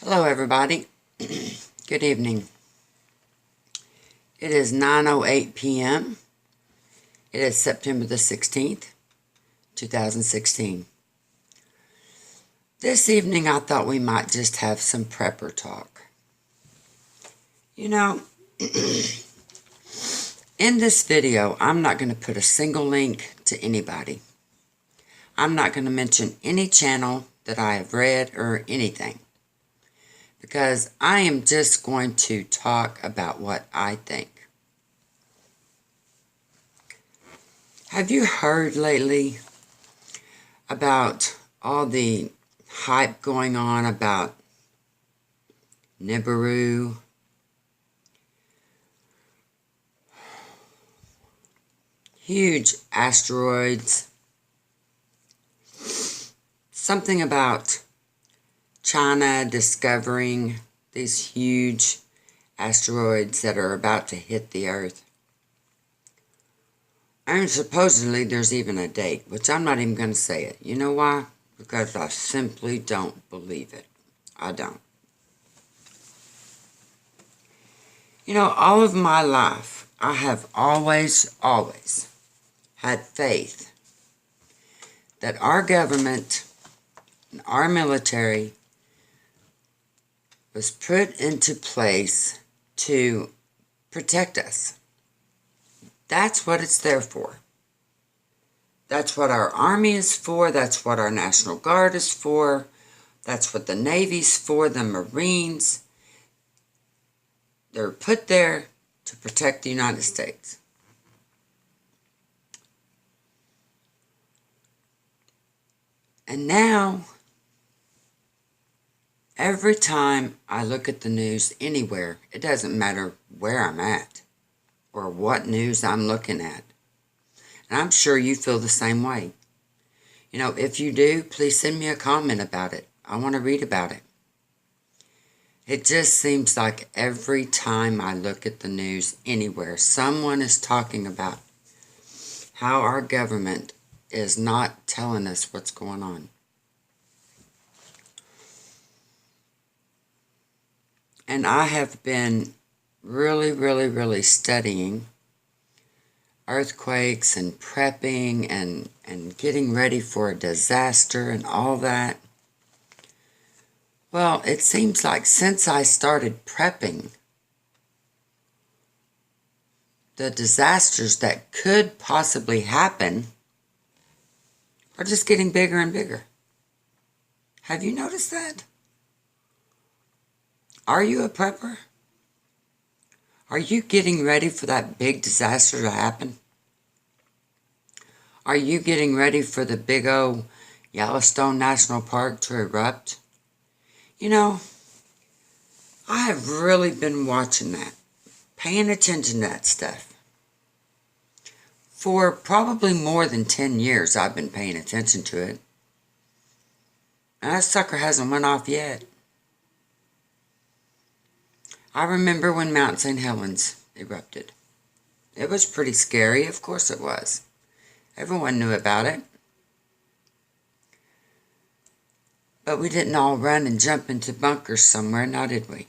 Hello, everybody. Good evening. It is 9:08 p.m. It is September the 16th, 2016. This evening, I thought we might just have some prepper talk. You know, in this video, I'm not going to put a single link to anybody. I'm not going to mention any channel that I have read or anything, because I am just going to talk about what I think. Have you heard lately about all the hype going on about Nibiru? Huge asteroids. Something about China discovering these huge asteroids that are about to hit the Earth. And supposedly there's even a date, which I'm not even going to say it. You know why? Because I simply don't believe it. I don't. You know, all of my life, I have always had faith that our government and our military was put into place to protect us. That's what it's there for. That's what our Army is for. That's what our National Guard is for. That's what the Navy's for, the Marines. They're put there to protect the United States. And now, every time I look at the news anywhere, it doesn't matter where I'm at or what news I'm looking at. And I'm sure you feel the same way. You know, if you do, please send me a comment about it. I want to read about it. It just seems like every time I look at the news anywhere, someone is talking about how our government is not telling us what's going on. And I have been really studying earthquakes and prepping and getting ready for a disaster and all that. Well, it seems like since I started prepping, the disasters that could possibly happen are just getting bigger and bigger. Have you noticed that? Are you a prepper? Are you getting ready for that big disaster to happen? Are you getting ready for the big old Yellowstone National Park to erupt? You know, I have really been watching that, paying attention to that stuff. For probably more than 10 years I've been paying attention to it. And that sucker hasn't went off yet. I remember when Mount St. Helens erupted. It was pretty scary, of course it was. Everyone knew about it. But we didn't all run and jump into bunkers somewhere, now did we?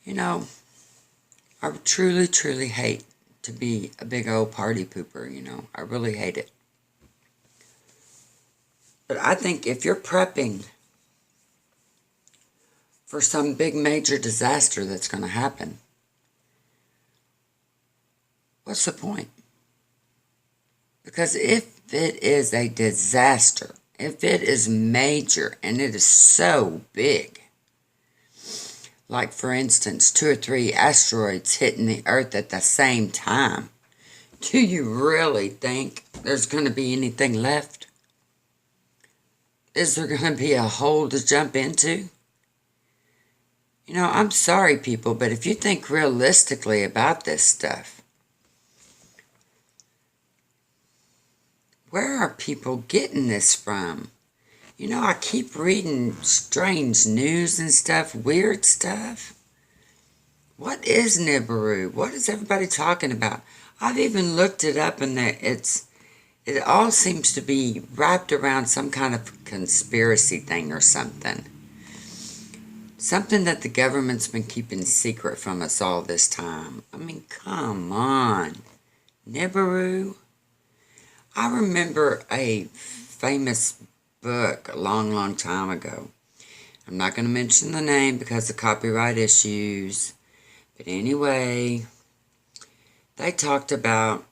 You know, I truly hate to be a big old party pooper, you know. I really hate it. But I think if you're prepping for some big major disaster that's going to happen, what's the point? Because if it is a disaster, if it is major and it is so big, like for instance 2 or 3 asteroids hitting the Earth at the same time, do you really think there's going to be anything left? Is there going to be a hole to jump into? You know, I'm sorry people, but if you think realistically about this stuff, where are people getting this from? You know, I keep reading strange news and stuff, weird stuff. What is Nibiru? What is everybody talking about? I've even looked it up and It all seems to be wrapped around some kind of conspiracy thing or something. Something that the government's been keeping secret from us all this time. I mean, come on. Nibiru? I remember a famous book a long, long time ago. I'm not going to mention the name because of copyright issues. But anyway, they talked about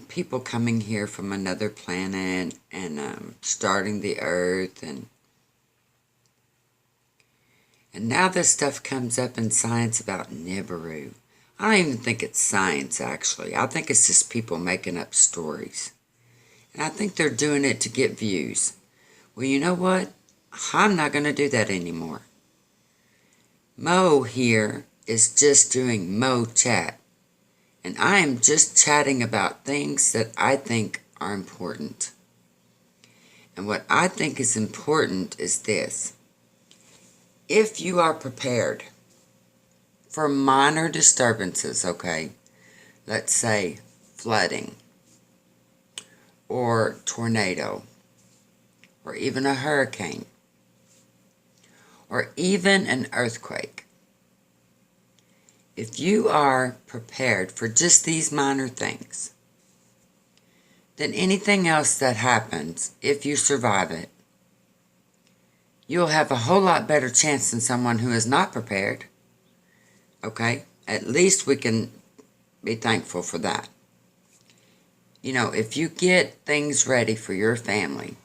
people coming here from another planet and starting the earth. And now this stuff comes up in science about Nibiru. I don't even think it's science, actually. I think it's just people making up stories. And I think they're doing it to get views. Well, you know what? I'm not going to do that anymore. Mo here is just doing Mo Chat. And I am just chatting about things that I think are important. And what I think is important is this. If you are prepared for minor disturbances, okay, let's say flooding or tornado or even a hurricane or even an earthquake, if you are prepared for just these minor things, then anything else that happens, if you survive it, you'll have a whole lot better chance than someone who is not prepared. Okay? At least we can be thankful for that. You know, if you get things ready for your family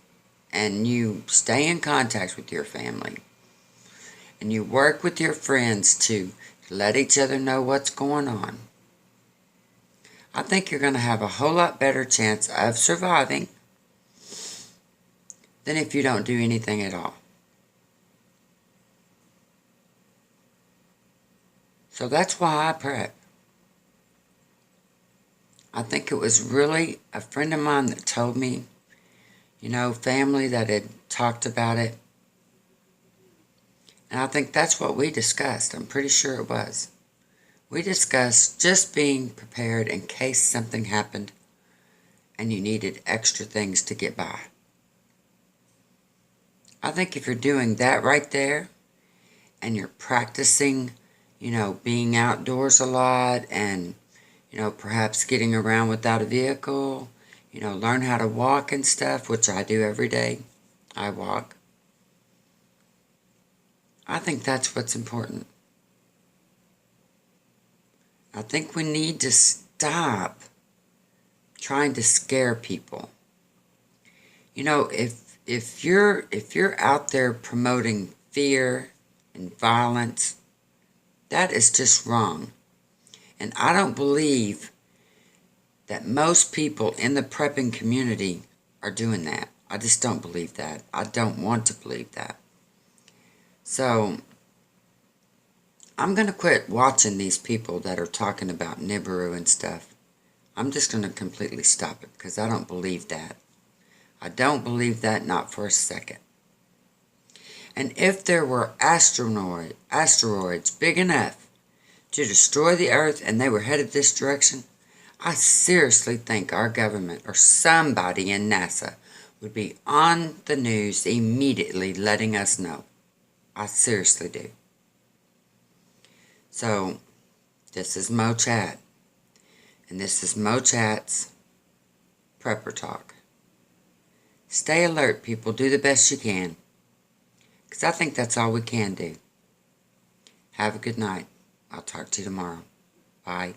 and you stay in contact with your family and you work with your friends to let each other know what's going on, I think you're going to have a whole lot better chance of surviving than if you don't do anything at all. So that's why I prep. I think it was really a friend of mine that told me, you know, family that had talked about it. And I think that's what we discussed. I'm pretty sure it was. We discussed just being prepared in case something happened and you needed extra things to get by. I think if you're doing that right there and you're practicing, you know, being outdoors a lot and, you know, perhaps getting around without a vehicle, you know, learn how to walk and stuff, which I do every day. I walk. I think that's what's important. I think we need to stop trying to scare people. You know, if you're out there promoting fear and violence, that is just wrong. And I don't believe that most people in the prepping community are doing that. I just don't believe that. I don't want to believe that. So, I'm going to quit watching these people that are talking about Nibiru and stuff. I'm just going to completely stop it because I don't believe that. I don't believe that, not for a second. And if there were asteroids big enough to destroy the Earth and they were headed this direction, I seriously think our government or somebody in NASA would be on the news immediately letting us know. I seriously do. So, this is Mo Chat. And this is Mo Chat's Prepper Talk. Stay alert, people. Do the best you can. Because I think that's all we can do. Have a good night. I'll talk to you tomorrow. Bye.